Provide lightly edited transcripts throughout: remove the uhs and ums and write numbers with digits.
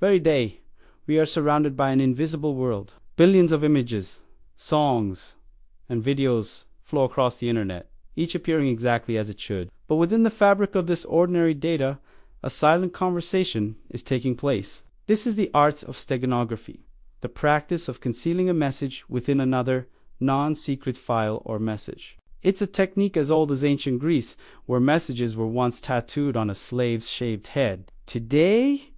very day, we are surrounded by an invisible world. Billions of images, songs, and videos flow across the internet, each appearing exactly as it should. But within the fabric of this ordinary data, a silent conversation is taking place. This is the art of steganography, the practice of concealing a message within another non-secret file or message. It's a technique as old as ancient Greece, where messages were once tattooed on a slave's shaved head. Today,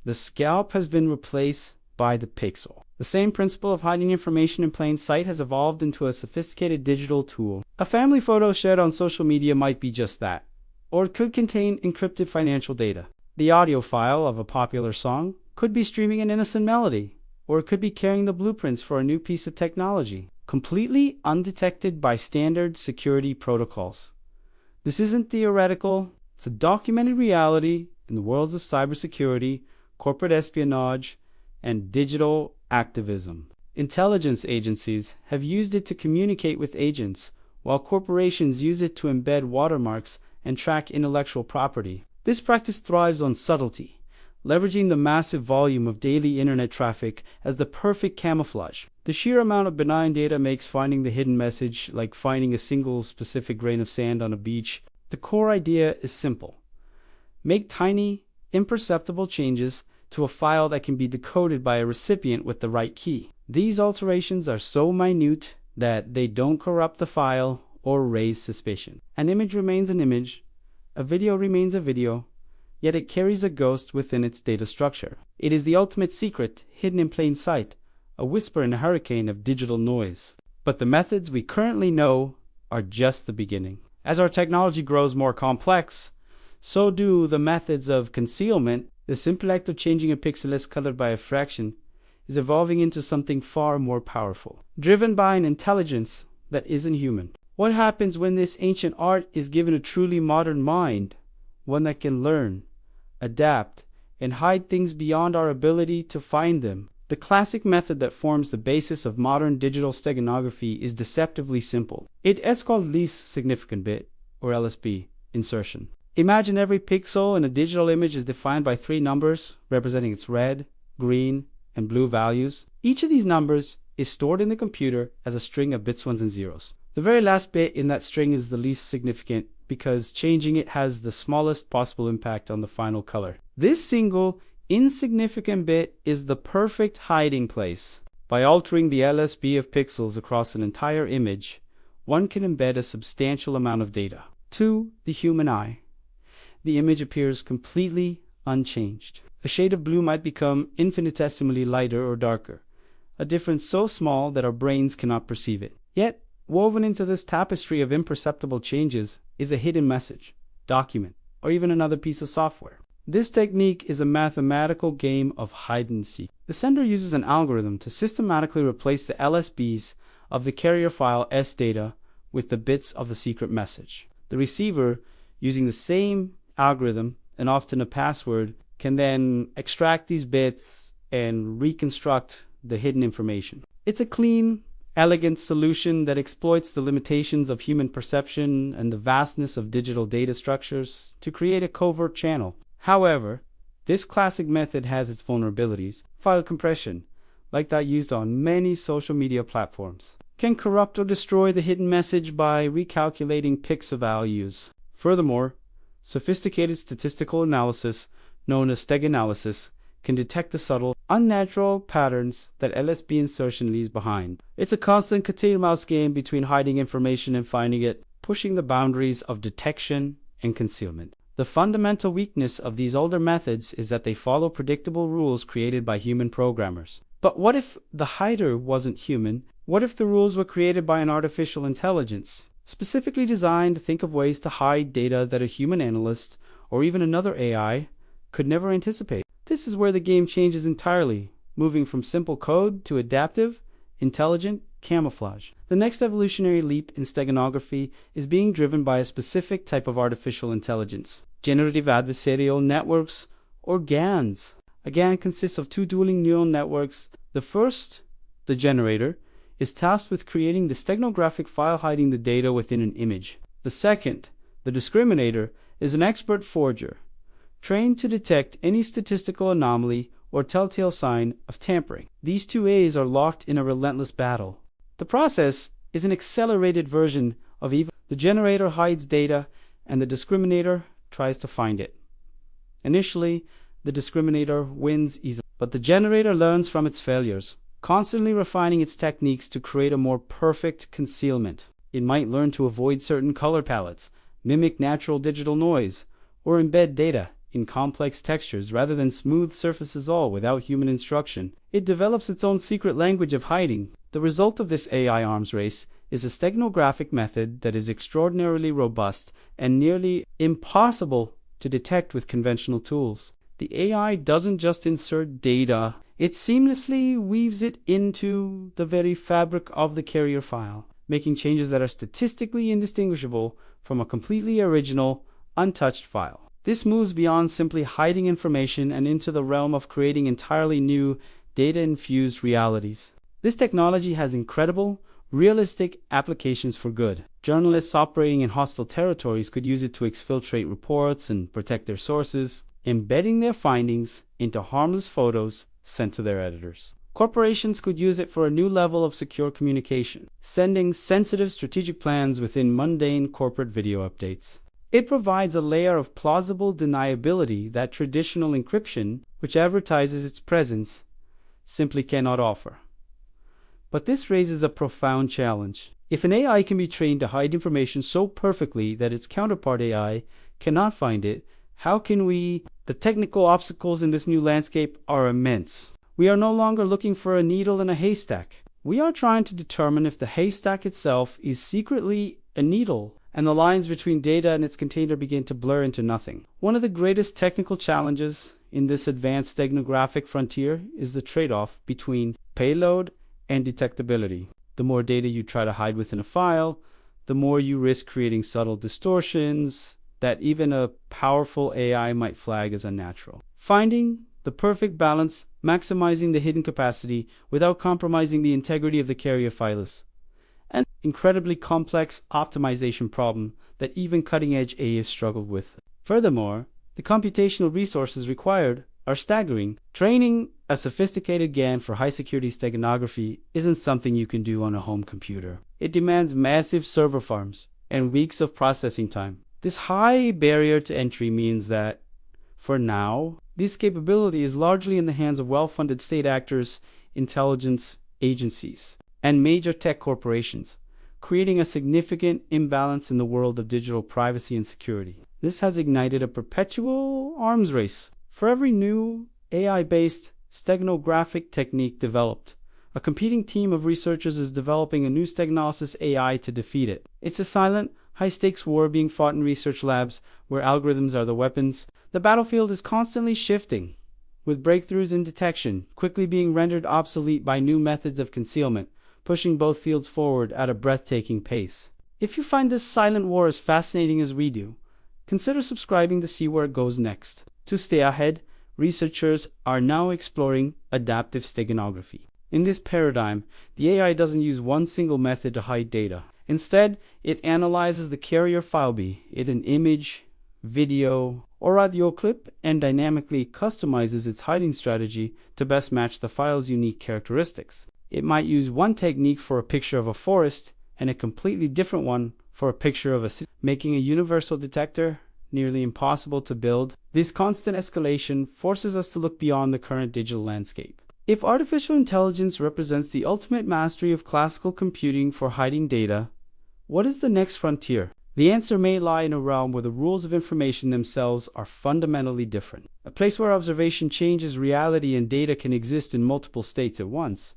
the scalp has been replaced by the pixel. The same principle of hiding information in plain sight has evolved into a sophisticated digital tool. A family photo shared on social media might be just that, or it could contain encrypted financial data. The audio file of a popular song could be streaming an innocent melody, or it could be carrying the blueprints for a new piece of technology, completely undetected by standard security protocols. This isn't theoretical, it's a documented reality in the worlds of cybersecurity, corporate espionage, and digital activism. Intelligence agencies have used it to communicate with agents, while corporations use it to embed watermarks and track intellectual property. This practice thrives on subtlety, leveraging the massive volume of daily internet traffic as the perfect camouflage. The sheer amount of benign data makes finding the hidden message like finding a single specific grain of sand on a beach. The core idea is simple. Make tiny, imperceptible changes to a file that can be decoded by a recipient with the right key. These alterations are so minute that they don't corrupt the file or raise suspicion. An image remains an image, a video remains a video, yet it carries a ghost within its data structure. It is the ultimate secret, hidden in plain sight, a whisper in a hurricane of digital noise. But the methods we currently know are just the beginning. As our technology grows more complex, so do the methods of concealment. The simple act of changing a pixel colored by a fraction is evolving into something far more powerful, driven by an intelligence that isn't human. What happens when this ancient art is given a truly modern mind, one that can learn, adapt, and hide things beyond our ability to find them? The classic method that forms the basis of modern digital steganography is deceptively simple. It is called least significant bit, or LSB, insertion. Imagine every pixel in a digital image is defined by 3 numbers representing its red, green, and blue values. Each of these numbers is stored in the computer as a string of bits, ones, and zeros. The very last bit in that string is the least significant because changing it has the smallest possible impact on the final color. This single insignificant bit is the perfect hiding place. By altering the LSB of pixels across an entire image, one can embed a substantial amount of data. To the human eye, the image appears completely unchanged. A shade of blue might become infinitesimally lighter or darker, a difference so small that our brains cannot perceive it. Yet, woven into this tapestry of imperceptible changes is a hidden message, document, or even another piece of software. This technique is a mathematical game of hide and seek. The sender uses an algorithm to systematically replace the LSBs of the carrier file S data with the bits of the secret message. The receiver, using the same algorithm and often a password, can then extract these bits and reconstruct the hidden information. It's a clean, elegant solution that exploits the limitations of human perception and the vastness of digital data structures to create a covert channel. However, this classic method has its vulnerabilities. File compression, like that used on many social media platforms, can corrupt or destroy the hidden message by recalculating pixel values. Furthermore, sophisticated statistical analysis, known as steganalysis, can detect the subtle, unnatural patterns that LSB insertion leaves behind. It's a constant cat-and-mouse game between hiding information and finding it, pushing the boundaries of detection and concealment. The fundamental weakness of these older methods is that they follow predictable rules created by human programmers. But what if the hider wasn't human? What if the rules were created by an artificial intelligence, specifically designed to think of ways to hide data that a human analyst, or even another AI, could never anticipate? This is where the game changes entirely, moving from simple code to adaptive, intelligent camouflage. The next evolutionary leap in steganography is being driven by a specific type of artificial intelligence, generative adversarial networks, or GANs. A GAN consists of 2 dueling neural networks. The first, the generator, is tasked with creating the steganographic file hiding the data within an image. The second, the discriminator, is an expert forger, trained to detect any statistical anomaly or telltale sign of tampering. These two A's are locked in a relentless battle. The process is an accelerated version of EVA. The generator hides data, and the discriminator tries to find it. Initially, the discriminator wins easily, but the generator learns from its failures, constantly refining its techniques to create a more perfect concealment. It might learn to avoid certain color palettes, mimic natural digital noise, or embed data in complex textures rather than smooth surfaces, all without human instruction. It develops its own secret language of hiding. The result of this AI arms race is a steganographic method that is extraordinarily robust and nearly impossible to detect with conventional tools. The AI doesn't just insert data, it seamlessly weaves it into the very fabric of the carrier file, making changes that are statistically indistinguishable from a completely original, untouched file. This moves beyond simply hiding information and into the realm of creating entirely new, data-infused realities. This technology has incredible, realistic applications for good. Journalists operating in hostile territories could use it to exfiltrate reports and protect their sources, embedding their findings into harmless photos sent to their editors. Corporations could use it for a new level of secure communication, sending sensitive strategic plans within mundane corporate video updates. It provides a layer of plausible deniability that traditional encryption, which advertises its presence, simply cannot offer. But this raises a profound challenge. If an AI can be trained to hide information so perfectly that its counterpart AI cannot find it, how can we? The technical obstacles in this new landscape are immense. We are no longer looking for a needle in a haystack. We are trying to determine if the haystack itself is secretly a needle, and the lines between data and its container begin to blur into nothing. One of the greatest technical challenges in this advanced steganographic frontier is the trade-off between payload and detectability. The more data you try to hide within a file, the more you risk creating subtle distortions that even a powerful AI might flag as unnatural. Finding the perfect balance, maximizing the hidden capacity without compromising the integrity of the carrier file is an incredibly complex optimization problem that even cutting-edge AIs struggled with. Furthermore, the computational resources required are staggering. Training a sophisticated GAN for high-security steganography isn't something you can do on a home computer. It demands massive server farms and weeks of processing time. This high barrier to entry means that, for now, this capability is largely in the hands of well-funded state actors, intelligence agencies, and major tech corporations, creating a significant imbalance in the world of digital privacy and security. This has ignited a perpetual arms race. For every new AI-based steganographic technique developed, a competing team of researchers is developing a new steganosis AI to defeat it. It's a silent, high-stakes war being fought in research labs where algorithms are the weapons. The battlefield is constantly shifting, with breakthroughs in detection quickly being rendered obsolete by new methods of concealment, pushing both fields forward at a breathtaking pace. If you find this silent war as fascinating as we do, consider subscribing to see where it goes next. To stay ahead, researchers are now exploring adaptive steganography. In this paradigm, the AI doesn't use one single method to hide data. Instead, it analyzes the carrier file, be it an image, video, or audio clip, and dynamically customizes its hiding strategy to best match the file's unique characteristics. It might use one technique for a picture of a forest and a completely different one for a picture of a city, making a universal detector nearly impossible to build. This constant escalation forces us to look beyond the current digital landscape. If artificial intelligence represents the ultimate mastery of classical computing for hiding data, what is the next frontier? The answer may lie in a realm where the rules of information themselves are fundamentally different. A place where observation changes reality and data can exist in multiple states at once.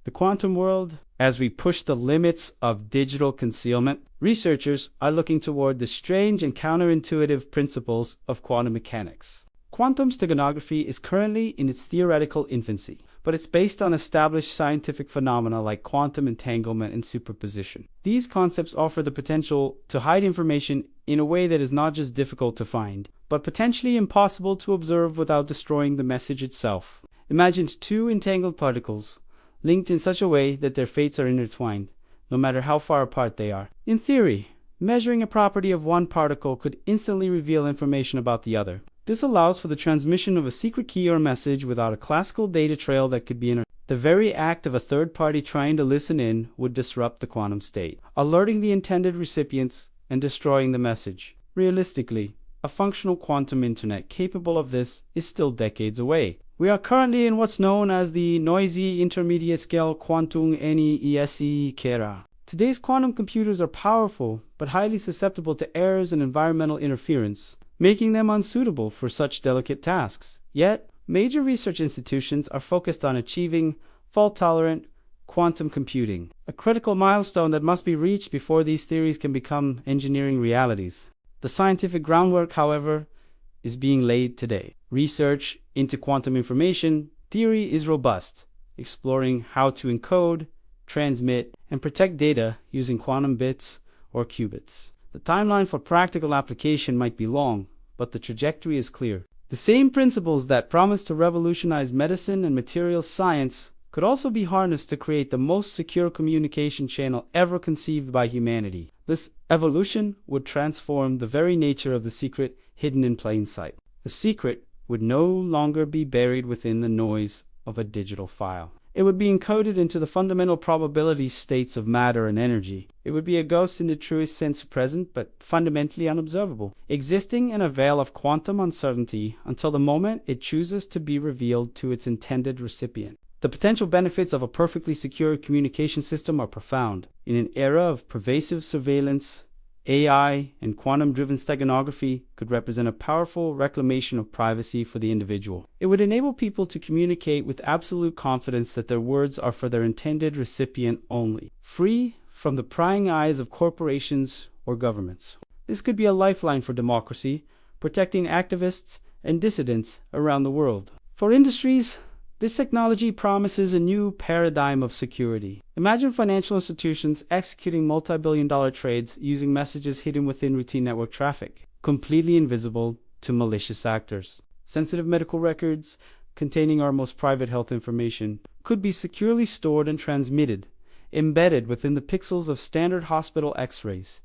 The quantum world. As we push the limits of digital concealment, researchers are looking toward the strange and counterintuitive principles of quantum mechanics. Quantum steganography is currently in its theoretical infancy, but it's based on established scientific phenomena like quantum entanglement and superposition. These concepts offer the potential to hide information in a way that is not just difficult to find, but potentially impossible to observe without destroying the message itself. Imagine two entangled particles, linked in such a way that their fates are intertwined, no matter how far apart they are. In theory, measuring a property of one particle could instantly reveal information about the other. This allows for the transmission of a secret key or message without a classical data trail that could be intercepted. The very act of a third party trying to listen in would disrupt the quantum state, alerting the intended recipients and destroying the message. Realistically, a functional quantum internet capable of this is still decades away. We are currently in what's known as the noisy intermediate scale quantum NESE era. Today's quantum computers are powerful, but highly susceptible to errors and environmental interference, making them unsuitable for such delicate tasks. Yet, major research institutions are focused on achieving fault-tolerant quantum computing, a critical milestone that must be reached before these theories can become engineering realities. The scientific groundwork, however, is being laid today. Research into quantum information theory is robust, exploring how to encode, transmit, and protect data using quantum bits or qubits. The timeline for practical application might be long, but the trajectory is clear. The same principles that promise to revolutionize medicine and materials science could also be harnessed to create the most secure communication channel ever conceived by humanity. This evolution would transform the very nature of the secret hidden in plain sight. The secret would no longer be buried within the noise of a digital file. It would be encoded into the fundamental probability states of matter and energy. It would be a ghost in the truest sense present, but fundamentally unobservable, existing in a veil of quantum uncertainty until the moment it chooses to be revealed to its intended recipient. The potential benefits of a perfectly secure communication system are profound. In an era of pervasive surveillance, AI and quantum-driven steganography could represent a powerful reclamation of privacy for the individual. It would enable people to communicate with absolute confidence that their words are for their intended recipient only, free from the prying eyes of corporations or governments. This could be a lifeline for democracy, protecting activists and dissidents around the world. For industries, this technology promises a new paradigm of security. Imagine financial institutions executing multi-billion-dollar trades using messages hidden within routine network traffic, completely invisible to malicious actors. Sensitive medical records containing our most private health information could be securely stored and transmitted, embedded within the pixels of standard hospital X-rays,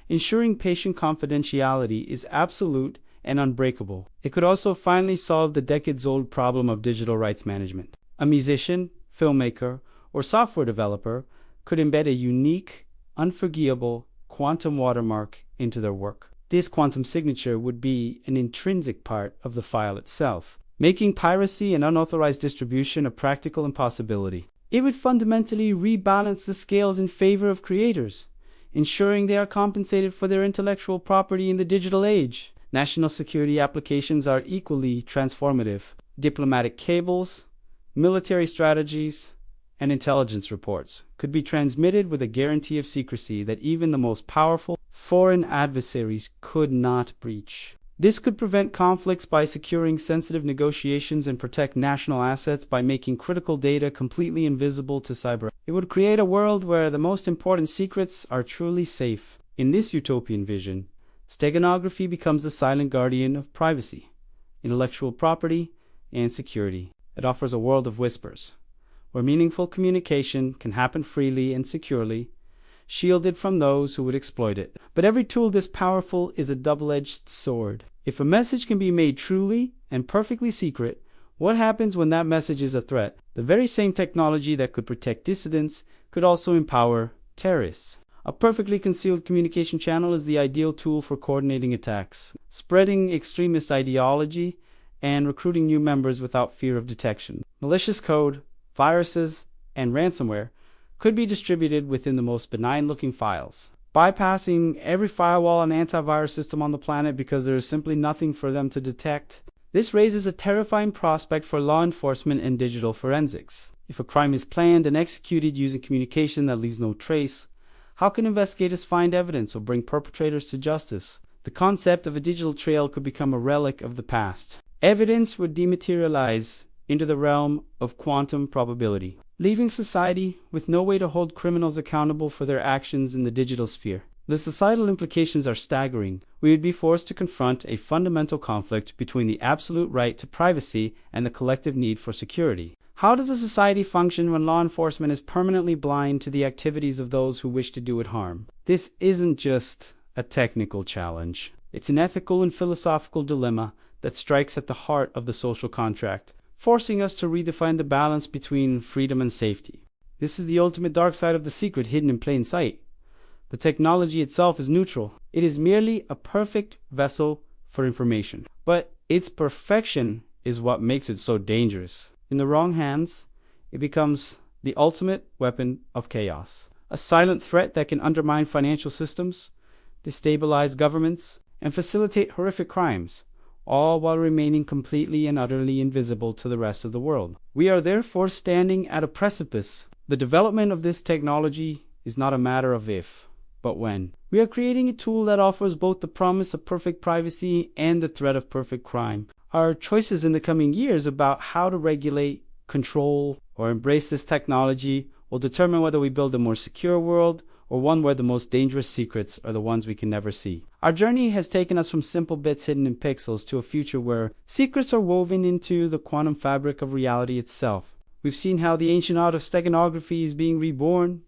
ensuring patient confidentiality is absolute and unbreakable. It could also finally solve the decades-old problem of digital rights management. A musician, filmmaker, or software developer could embed a unique, unforgettable quantum watermark into their work. This quantum signature would be an intrinsic part of the file itself, making piracy and unauthorized distribution a practical impossibility. It would fundamentally rebalance the scales in favor of creators, ensuring they are compensated for their intellectual property in the digital age. National security applications are equally transformative. Diplomatic cables, military strategies, and intelligence reports could be transmitted with a guarantee of secrecy that even the most powerful foreign adversaries could not breach. This could prevent conflicts by securing sensitive negotiations and protect national assets by making critical data completely invisible to cyber. It would create a world where the most important secrets are truly safe. In this utopian vision, steganography becomes the silent guardian of privacy, intellectual property, and security. It offers a world of whispers, where meaningful communication can happen freely and securely, shielded from those who would exploit it. But every tool this powerful is a double-edged sword. If a message can be made truly and perfectly secret, what happens when that message is a threat? The very same technology that could protect dissidents could also empower terrorists. A perfectly concealed communication channel is the ideal tool for coordinating attacks, spreading extremist ideology, and recruiting new members without fear of detection. Malicious code, viruses, and ransomware could be distributed within the most benign-looking files, bypassing every firewall and antivirus system on the planet because there is simply nothing for them to detect. This raises a terrifying prospect for law enforcement and digital forensics. If a crime is planned and executed using communication that leaves no trace, how can investigators find evidence or bring perpetrators to justice? The concept of a digital trail could become a relic of the past. Evidence would dematerialize into the realm of quantum probability, leaving society with no way to hold criminals accountable for their actions in the digital sphere. The societal implications are staggering. We would be forced to confront a fundamental conflict between the absolute right to privacy and the collective need for security. How does a society function when law enforcement is permanently blind to the activities of those who wish to do it harm? This isn't just a technical challenge. It's an ethical and philosophical dilemma that strikes at the heart of the social contract, forcing us to redefine the balance between freedom and safety. This is the ultimate dark side of the secret hidden in plain sight. The technology itself is neutral. It is merely a perfect vessel for information. But its perfection is what makes it so dangerous. In the wrong hands, it becomes the ultimate weapon of chaos. A silent threat that can undermine financial systems, destabilize governments, and facilitate horrific crimes, all while remaining completely and utterly invisible to the rest of the world. We are therefore standing at a precipice. The development of this technology is not a matter of if, but when. We are creating a tool that offers both the promise of perfect privacy and the threat of perfect crime. Our choices in the coming years about how to regulate, control, or embrace this technology will determine whether we build a more secure world or one where the most dangerous secrets are the ones we can never see. Our journey has taken us from simple bits hidden in pixels to a future where secrets are woven into the quantum fabric of reality itself. We've seen how the ancient art of steganography is being reborn,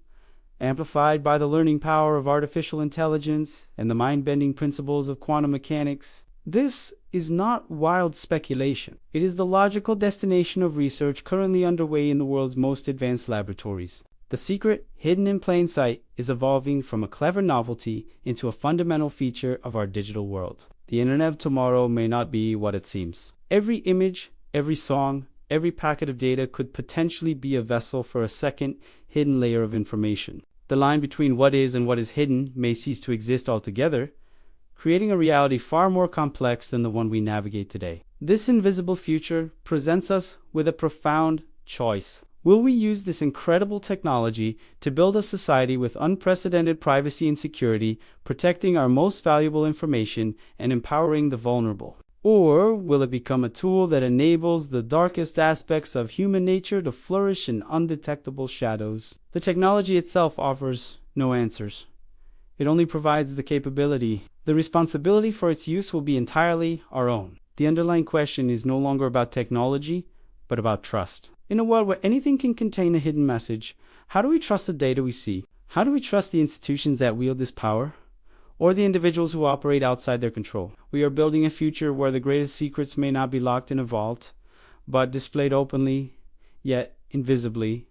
amplified by the learning power of artificial intelligence and the mind-bending principles of quantum mechanics. This is not wild speculation. It is the logical destination of research currently underway in the world's most advanced laboratories. The secret, hidden in plain sight, is evolving from a clever novelty into a fundamental feature of our digital world. The internet of tomorrow may not be what it seems. Every image, every song, every packet of data could potentially be a vessel for a second, hidden layer of information. The line between what is and what is hidden may cease to exist altogether, creating a reality far more complex than the one we navigate today. This invisible future presents us with a profound choice. Will we use this incredible technology to build a society with unprecedented privacy and security, protecting our most valuable information and empowering the vulnerable? Or will it become a tool that enables the darkest aspects of human nature to flourish in undetectable shadows? The technology itself offers no answers. It only provides the capability. The responsibility for its use will be entirely our own. The underlying question is no longer about technology, but about trust. In a world where anything can contain a hidden message, how do we trust the data we see? How do we trust the institutions that wield this power? Or the individuals who operate outside their control? We are building a future where the greatest secrets may not be locked in a vault, but displayed openly, yet invisibly,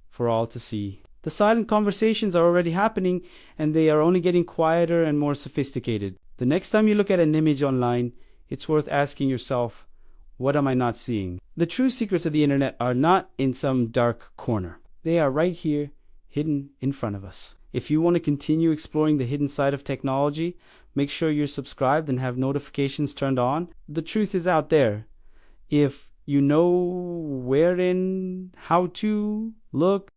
for all to see. The silent conversations are already happening, and they are only getting quieter and more sophisticated. The next time you look at an image online, it's worth asking yourself, what am I not seeing? The true secrets of the internet are not in some dark corner. They are right here, hidden in front of us. If you want to continue exploring the hidden side of technology, make sure you're subscribed and have notifications turned on. The truth is out there. If you know where and how to look,